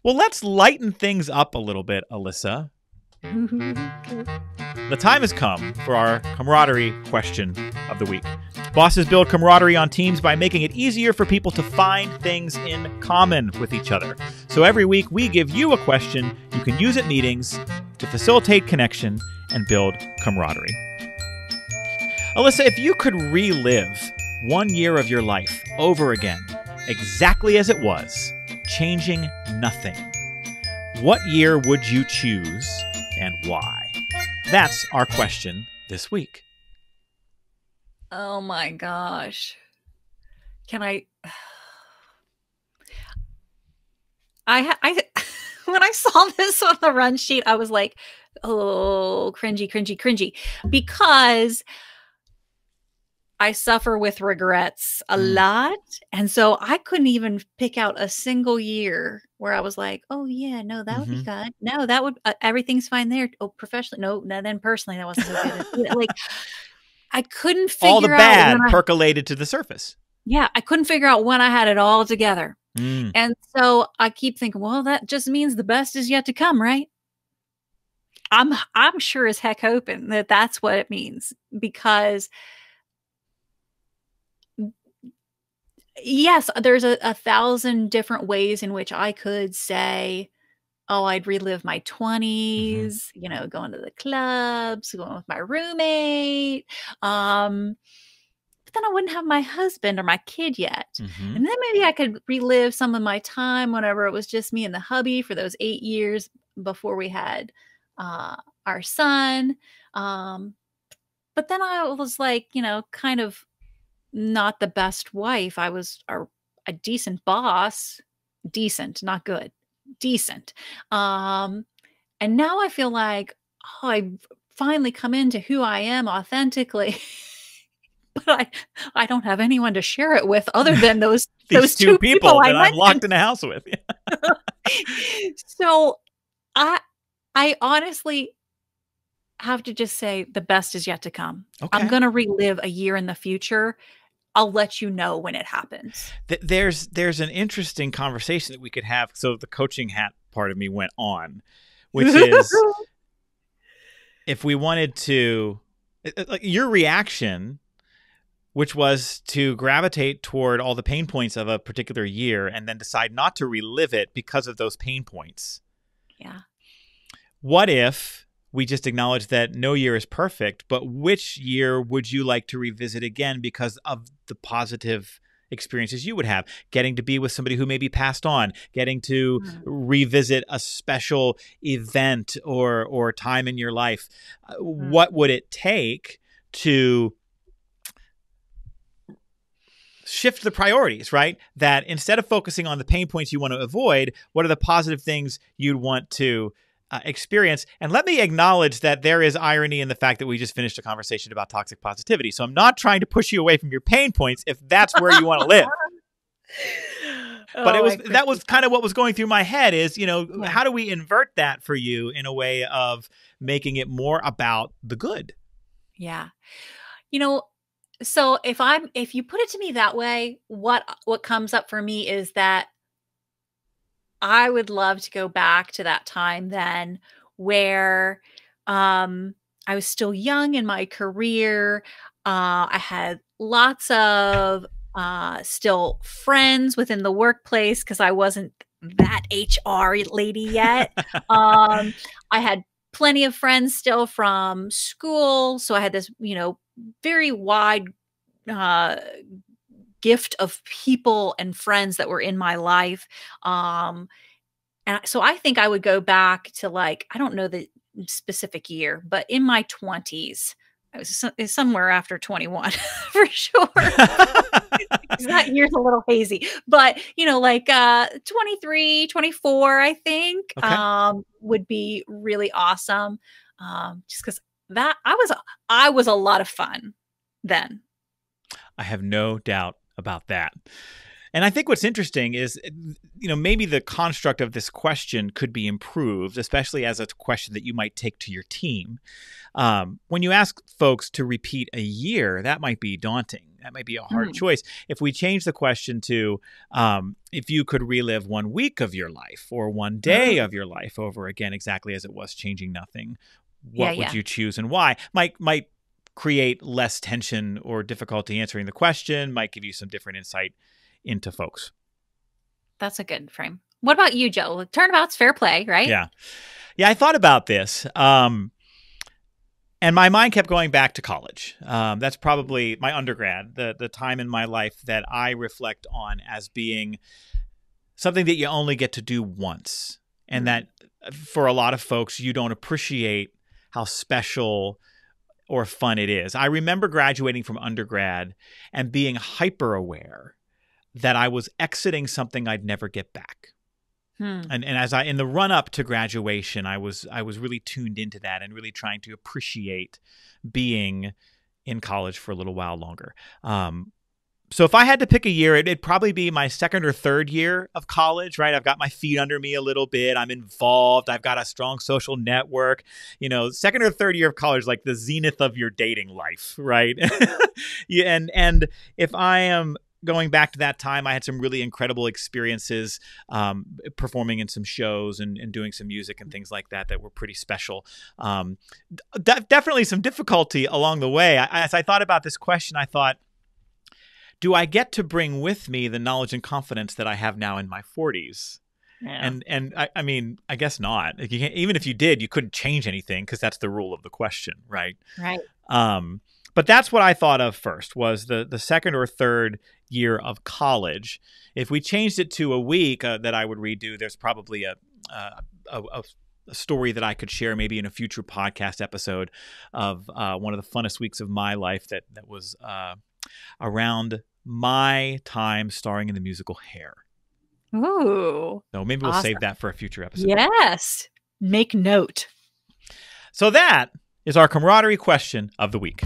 Well, let's lighten things up a little bit, Alyssa. The time has come for our camaraderie question of the week. Bosses build camaraderie on teams by making it easier for people to find things in common with each other. So every week we give you a question you can use at meetings to facilitate connection and build camaraderie. Alyssa, if you could relive 1 year of your life over again, exactly as it was, changing nothing, what year would you choose and why? That's our question this week. Oh my gosh. Can I when I saw this on the run sheet, I was like, oh, cringy, because I suffer with regrets a lot. And so I couldn't even pick out a single year where I was like, oh yeah, no, that would be good. No, that would, everything's fine there. Oh, professionally. No, then personally, that wasn't so good. Like, I couldn't figure out. All the bad percolated to the surface. Yeah. I couldn't figure out when I had it all together. And so I keep thinking, well, that just means the best is yet to come, right? I'm sure as heck hoping that that's what it means, because yes, there's a 1,000 different ways in which I could say, oh, I'd relive my 20s, you know, going to the clubs, going with my roommate. But then I wouldn't have my husband or my kid yet. And then maybe I could relive some of my time whenever it was just me and the hubby for those 8 years before we had our son. But then I was like, you know, kind of not the best wife. I was a decent boss. Decent, not good. Decent. And now I feel like, oh, I've finally come into who I am authentically. But I don't have anyone to share it with other than those two people that I'm locked in a house with. So I honestly have to just say the best is yet to come. Okay. I'm going to relive a year in the future. I'll let you know when it happens. There's an interesting conversation that we could have. So the coaching hat part of me went on, which is if we wanted to, like your reaction, which was to gravitate toward all the pain points of a particular year and then decide not to relive it because of those pain points. Yeah. What if we just acknowledge that no year is perfect, but which year would you like to revisit again because of the positive experiences you would have? Getting to be with somebody who maybe passed on, getting to revisit a special event or time in your life. What would it take to shift the priorities, right? That instead of focusing on the pain points you want to avoid, what are the positive things you'd want to experience? And let me acknowledge that there is irony in the fact that we just finished a conversation about toxic positivity. So I'm not trying to push you away from your pain points if that's where you want to live. But that was kind of what was going through my head is, you know, how do we invert that for you in a way of making it more about the good? Yeah. You know, so if you put it to me that way, what comes up for me is that I would love to go back to that time then where I was still young in my career. I had lots of still friends within the workplace because I wasn't that HR lady yet. I had plenty of friends still from school. So I had this, you know, very wide gift of people and friends that were in my life. And so I think I would go back to, like, I don't know the specific year, but in my 20s, I was somewhere after 21 for sure. That year's a little hazy, but you know, like 23, 24, I think would be really awesome. Just because that I was a lot of fun then. I have no doubt about that. And I think what's interesting is, you know, maybe the construct of this question could be improved, especially as a question that you might take to your team. When you ask folks to repeat a year, that might be daunting. that might be a hard choice. If we change the question to if you could relive 1 week of your life or 1 day of your life over again, exactly as it was, changing nothing, what would you choose and why? Might create less tension or difficulty answering the question, might give you some different insight into folks. That's a good frame. What about you, Joe? Turnabout's fair play, right? Yeah, I thought about this. And my mind kept going back to college. That's probably my undergrad, the time in my life that I reflect on as being something that you only get to do once. And that for a lot of folks, you don't appreciate how special or fun it is. I remember graduating from undergrad and being hyper aware that I was exiting something I'd never get back. And as in the run up to graduation, I was really tuned into that and really trying to appreciate being in college for a little while longer. So if I had to pick a year, it'd probably be my second or third year of college, right? I've got my feet under me a little bit. I'm involved. I've got a strong social network. Second or third year of college, like the zenith of your dating life, right? And if I am going back to that time, I had some really incredible experiences performing in some shows and doing some music and things like that were pretty special. Definitely some difficulty along the way. As I thought about this question, I thought, do I get to bring with me the knowledge and confidence that I have now in my 40s? Yeah. And I mean, I guess not. Like even if you did, you couldn't change anything because that's the rule of the question, right? Right. But that's what I thought of first, was the second or third year of college. If we changed it to a week that I would redo, there's probably a story that I could share maybe in a future podcast episode of one of the funnest weeks of my life that was around my time starring in the musical Hair. Ooh. So maybe we'll save that for a future episode. Yes. Make note. So that is our camaraderie question of the week.